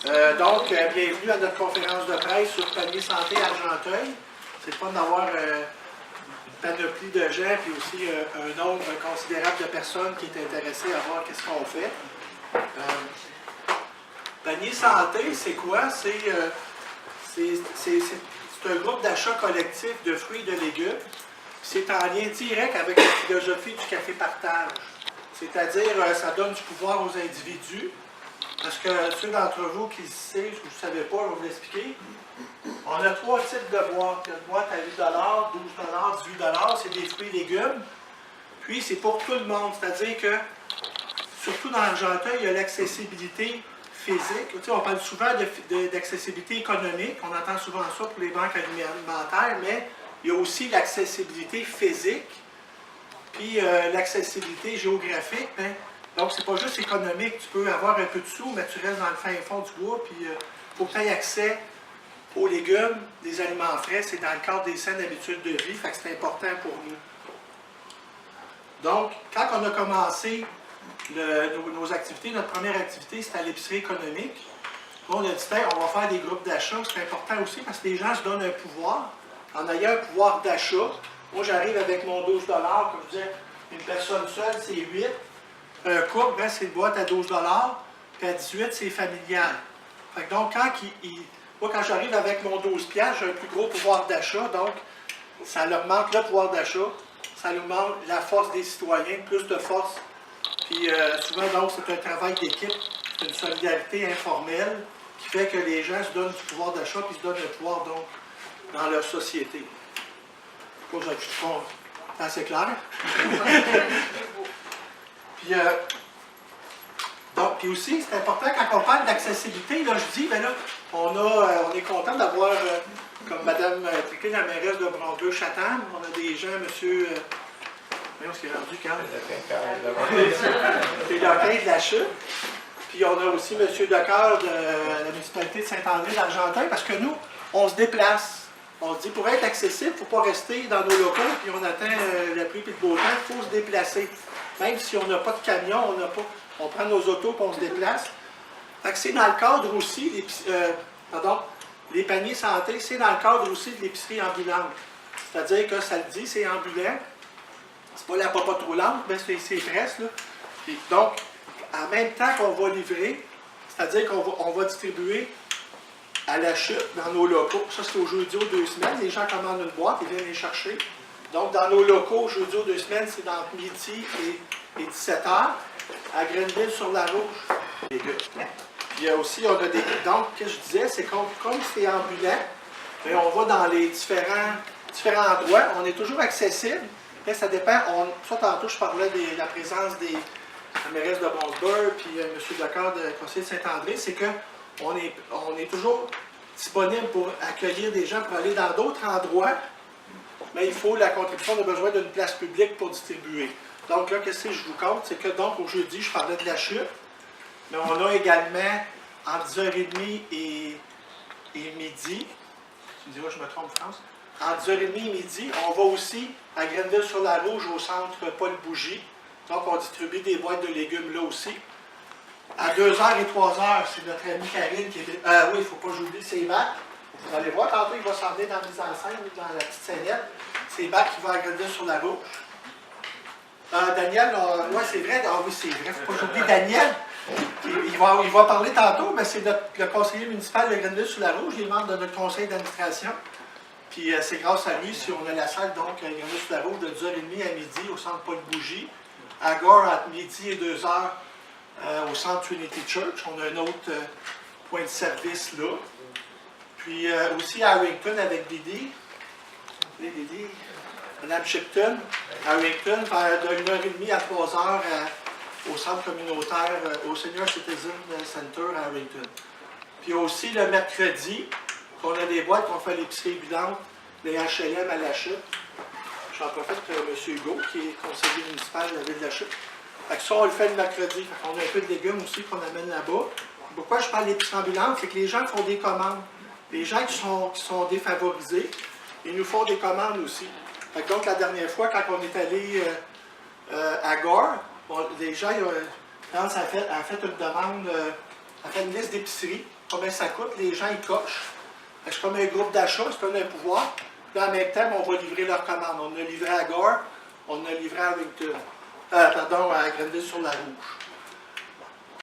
Bienvenue à notre conférence de presse sur Panier Santé Argenteuil. C'est le fun d'avoir une panoplie de gens et aussi un nombre considérable de personnes qui est intéressées à voir qu'est-ce qu'on fait. Panier Santé, c'est quoi? C'est un groupe d'achat collectif de fruits et de légumes. C'est en lien direct avec la philosophie du café partage. C'est-à-dire, ça donne du pouvoir aux individus. Parce que ceux d'entre vous qui savent, ou ne savez pas, je vais vous l'expliquer. On a 3 types de boîtes. Il y a une boîte à 8 $, 12 $, 18 $, c'est des fruits et légumes. Puis c'est pour tout le monde. C'est-à-dire que, surtout dans l'Argenteuil, il y a l'accessibilité physique. Tu sais, on parle souvent d'accessibilité économique. On entend souvent ça pour les banques alimentaires, mais il y a aussi l'accessibilité physique, puis l'accessibilité géographique. Hein. Donc, c'est pas juste économique. Tu peux avoir un peu de sous, mais tu restes dans le fin fond du bois, puis il faut que tu aies accès aux légumes, des aliments frais. C'est dans le cadre des saines habitudes de vie, fait que c'est important pour nous. Donc, quand on a commencé nos activités, notre première activité, c'était à l'épicerie économique. On a dit, on va faire des groupes d'achat. C'est important aussi parce que les gens se donnent un pouvoir. En ayant un pouvoir d'achat, moi, j'arrive avec mon 12 $, comme je disais, une personne seule, c'est 8. Un couple, c'est une boîte à 12 $, puis à 18, c'est familial. Fait que donc, moi, quand j'arrive avec mon 12 $, j'ai un plus gros pouvoir d'achat, donc ça leur manque le pouvoir d'achat, ça leur manque la force des citoyens, plus de force. Puis souvent, donc, c'est un travail d'équipe, c'est une solidarité informelle qui fait que les gens se donnent du pouvoir d'achat, puis se donnent un pouvoir, donc, dans leur société. C'est assez clair? Puis aussi, c'est important quand on parle d'accessibilité, là, je dis, ben là, on est content d'avoir, comme Mme Triquet, la mairesse de Brongueux-Chatham, on a des gens, monsieur, voyons ce qui est rendu quand? C'est Decain de la Chute. Puis on a aussi monsieur Decaire de la municipalité de Saint-André-d'Argenteuil, parce que nous, on se déplace. On se dit, pour être accessible, il ne faut pas rester dans nos locaux, puis on attend la pluie et le beau temps, il faut se déplacer. Même si on n'a pas de camion, on prend nos autos et on se déplace. Fait que c'est dans le cadre aussi, les paniers santé, c'est dans le cadre aussi de l'épicerie ambulante. C'est-à-dire que ça le dit, c'est ambulant. C'est pas la papa trop lente, mais c'est presque. Là. Et donc, en même temps qu'on va livrer, c'est-à-dire qu'on va distribuer à la chute dans nos locaux. Ça, c'est au jeudi aux 2 semaines. Les gens commandent une boîte, ils viennent les chercher. Donc, dans nos locaux, jeudi aux 2 semaines, c'est entre midi et 17 h, à Grenville-sur-la-Rouge. Puis il y a aussi, on a des... Donc, ce que je disais, c'est comme c'est ambulant, mais on va dans les différents endroits. On est toujours accessible, mais ça dépend. Ça, tantôt, je parlais de la présence de la mairesse de Bronzebœuf, puis M. Decaire, de conseiller de Saint-André, c'est qu'on est toujours disponible pour accueillir des gens pour aller dans d'autres endroits, mais il faut la contribution, on a besoin d'une place publique pour distribuer. Donc là, qu'est-ce que je vous compte? C'est que donc au jeudi, je parlais de la chute, mais on a également entre 10h30 et midi, tu me diras, je me trompe, France, entre 10h30 et midi, on va aussi à Grenville-sur-la-Rouge au centre Paul Bougie. Donc on distribue des boîtes de légumes là aussi. À 2h et 3h, c'est notre amie Karine qui est... oui, il ne faut pas j'oublie, c'est Mac. Vous allez voir, tantôt, il va s'en venir dans la mise en scène, dans la petite scénette. C'est Mac qui va agrandir sur la rouge. Daniel, oui, c'est vrai. Ah oui, c'est vrai, il ne faut pas j'oublie Daniel. Il va parler tantôt, mais c'est le conseiller municipal de Grenville-sur-la-Rouge. Il est membre de notre conseil d'administration. Puis c'est grâce à lui si on a la salle, donc, à Grenville-sur-la-Rouge, de 10h30 à midi au centre Paul Bougie. À Gore, entre midi et 2h, au centre Trinity Church. On a un autre point de service là. Puis aussi à Harrington avec Didi. Mme Shipton. Harrington, de 1h30 à 3h au centre communautaire, au Senior Citizen Center à Harrington. Puis aussi le mercredi, on a des boîtes qu'on fait à l'épicerie évidente, les HLM à la Chute. J'en profite M. Hugo, qui est conseiller municipal de la ville de la Chute. Fait que ça, on le fait le mercredi. On a un peu de légumes aussi qu'on amène là-bas. Pourquoi je parle d'épicerie ambulante? C'est que les gens font des commandes. Les gens qui sont défavorisés, ils nous font des commandes aussi. Fait que donc, la dernière fois, quand on est allé à Gore, les gens, France a fait une demande, a fait une liste d'épiceries. combien ça coûte, les gens ils cochent. C'est comme un groupe d'achat, c'est comme un pouvoir. Puis en même temps, on va livrer leur commande. On a livré à Gore, on a livré à Wington. À Grandville-sur-la-Rouge.